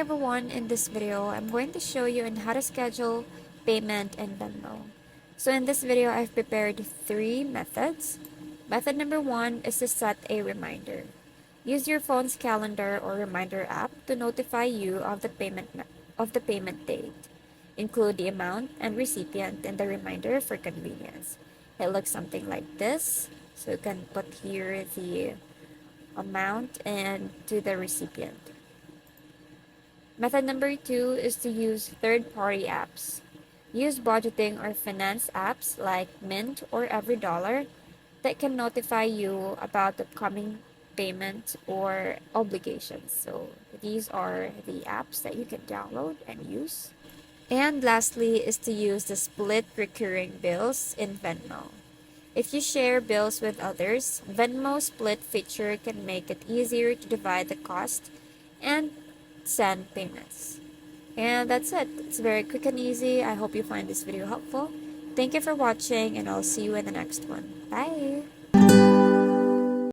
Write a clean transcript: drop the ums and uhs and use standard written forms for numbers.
everyone, in this video I'm going to show you on how to schedule payment in Venmo. So in this video I've prepared 3 methods. Method number 1 is to set a reminder. Use your phone's calendar or reminder app to notify you of the payment date. Include the amount and recipient in the reminder for convenience. It looks something like this. So you can put here the amount and to the recipient. Method number 2 is to use third-party apps. Use budgeting or finance apps like Mint or EveryDollar that can notify you about upcoming payments or obligations. So these are the apps that you can download and use. And lastly is to use the split recurring bills in Venmo. If you share bills with others, Venmo split feature can make it easier to divide the cost and send payments. And that's it. It's very quick and easy. I hope you find this video helpful. Thank you for watching, and I'll see you in the next one. Bye!